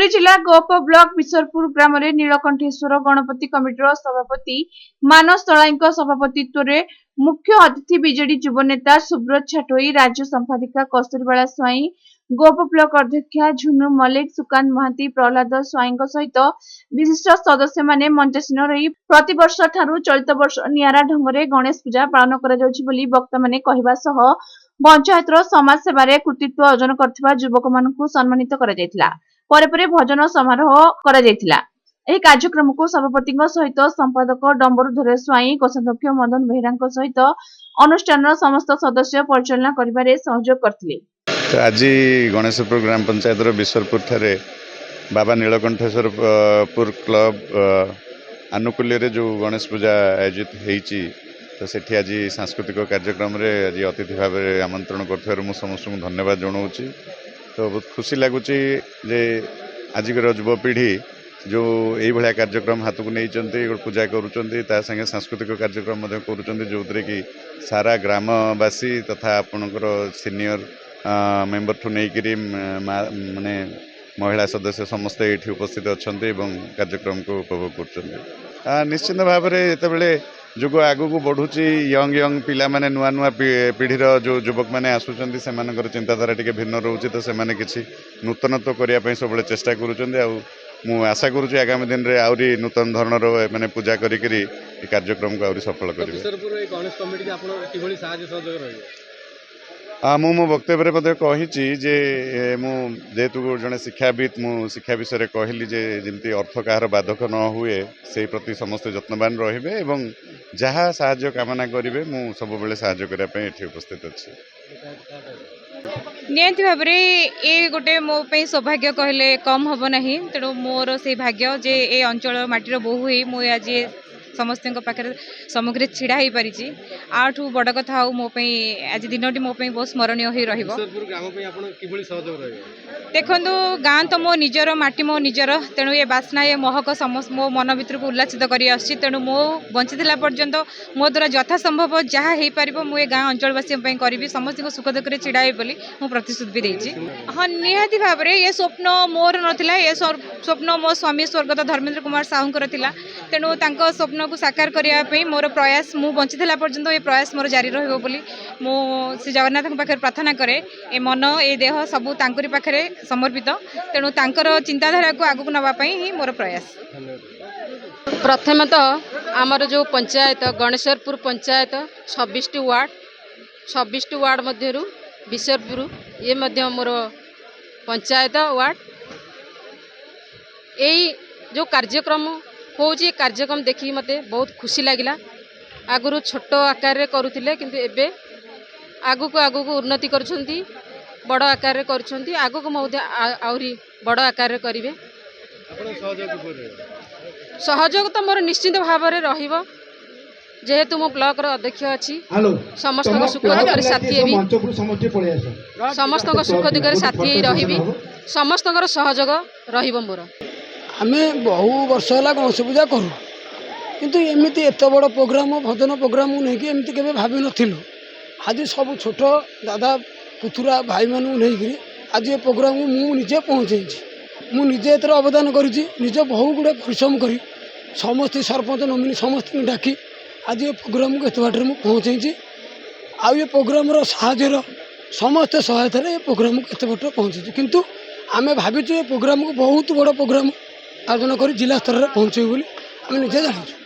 पुरी जिला गोप ब्लॉक बिशरपुर ग्राम नीलकंठेश्वर गणपति कमिटर सभापति मानस तलाई सभापतित्व में मुख्य अतिथि बीजेडी युवनेता सुब्रत छाटोई, राज्य संपादिका कस्तूरबाला स्वाई, गोप ब्लॉक अध्यक्षा झुनू मल्लिक, सुकांत महांती, प्रहलाद स्वाई सहित विशिष्ट सदस्य माने मंचासीन रही प्रतिवर्ष ठारू चलित वर्ष नियारा ढंग गणेश पूजा पालन कर वक्ता माने कहवा सह पंचायतर समाज सेवारे कृतित्व अर्जन करथिबा युवक मानकु सम्मानित करा जायतिला। परे परे भजन समारोह करा जायतिला। एही कार्यक्रम को सभापति सहित संपादक डंबरुधर स्वाई, कोषाध्यक्ष मदन बेहेरा सहित अनुष्ठान समस्त सदस्य परिचालना करिबारे सहयोग करथिले। आज गणेशपुर ग्राम पंचायत बिशरपुर ठारे बाबा नीलकंठेश्वर क्लब आनुकूल्य जो गणेश पूजा आयोजित होती तो सेठी आज सांस्कृतिक कार्यक्रम रे आज अतिथि भाव में आमंत्रण कर समस्त धन्यवाद जनाऊँगी। तो बहुत खुशी लगुच आजिकर युवपीढ़ी जो यही भाया कार्यक्रम हाथ को नहीं पूजा कर सांस्कृतिक कार्यक्रम कर कि सारा ग्रामवासी तथा आपणकर सीनियर मेंबर ठू नहीं माने महिला सदस्य समस्ते ये उपस्थित अच्छा कार्यक्रम को उपभोग कर निश्चित भाव में जिते जुग आगु को बढ़ुची यंग यंग पिला माने नुआ नुआ पीढ़ीर जो युवक मैंने आसुचंदी से चिंताधारा टिके भिन्न रोचे तो से किसी नूतनत्व करने सब चेष्टा करूँ। आशा करुँच आगामी दिन में आहरी नूतन धरणर मैंने पूजा करी कार्यक्रम को आहरी सफल करें। मो वक्तव्य में कही जेहेतु जड़े शिक्षाविद मु शिक्षा विषय कहली जमी अर्थ कहार बाधक न हुए से प्रति समस्ते यत्नवान रे एवं जहाँ साहाय्य कामना करेंगे मु सब बेले साहाय्य करने उपस्थित अच्छे। निहती भाव ये गोटे मो सौभाग्य कहले कम हम ना तेणु मोर से भाग्य जे ए अंचल माटीर बोहू ही मु आज समस्त पाखे सम्मुखें छिड़ा हो पारी आठू बड़ कथा मो आज दिन मो बहुत स्मरणीय हो देखु गाँ तो मो निजर माटी मो निजर तेणु ये बास्ना ये महक समस्त मो मन भर को उल्लासित कर तेणु मो बंची पर्यंत मो द्वारा यथासंभव जहाँ हो पार मुझे गाँ अंचलवासी करी समस्त सुख दुखे छिड़ा बोली मु प्रतिश्रुति भी देती। हाँ निहाती भाव में ये स्वप्न मोर नाला ये स्वप्न मो स्वामी स्वर्गत धर्मेन्द्र कुमार साहूंकर तेणु स्वप्न को साकार करने मोर प्रयास मु बंची पर्यंत ये प्रयास मोर जारी रही मो श्री जगन्नाथ पाखे प्रार्थना करे ए मन ए देह सबू तांकरी पाखे समर्पित तेणु तांकर चिंताधारा को आगू नापाई ही मोर प्रयास। प्रथम तो आमर जो पंचायत गणेशपुर पंचायत 26 वार्ड मध्य बिशरपुर ये मध्य मोर पंचायत वार्ड यही जो कार्यक्रम होची कार्यक्रम देखी मते बहुत खुशी लगिला। आगुरु छोट आकार रे करुथिले किंतु एबे आगु को उन्नति करुछंती बड़ आकार रे करुछंती आगु को मौदे आउरी बड़ आकार रे करिवे। आपण सहयोग तो मोर निश्चित भाव रे रहिबो जेहेतु मो ब्लॉक रो अध्यक्ष अछि समस्त को सुख दुख साथी भी समस्त को सुख दुख साथी रहिबी समस्त को सहयोग रहिबो। मोर आमे बहु वर्ष है गणेश पूजा करूँ किंतु एमती एत बड़ प्रोग्राम भजन प्रोग्राम नहीं कि एमती केवे भाभी नथिलु। आज सब छोट दादा पुतुरा भाई मानू नहीं आज ये प्रोग्राम मु निजे पहुँचे मुझे एतर अवदान करी बहु गुड़े परिश्रम करी समस्त सरपंच नमिनी समस्त डाकी आज ये प्रोग्राम को एत बाटर मुझे पहुँचे आ ये प्रोग्राम साहाय्यर समस्त सहायतार ये प्रोग्राम को एत बाटर पहुँचे किंतु आमे भाविचु ये प्रोग्राम को बहुत बड़ प्रोग्राम आयोजन कर जिला स्तर में पहुँचे बोली आम निजे जानी।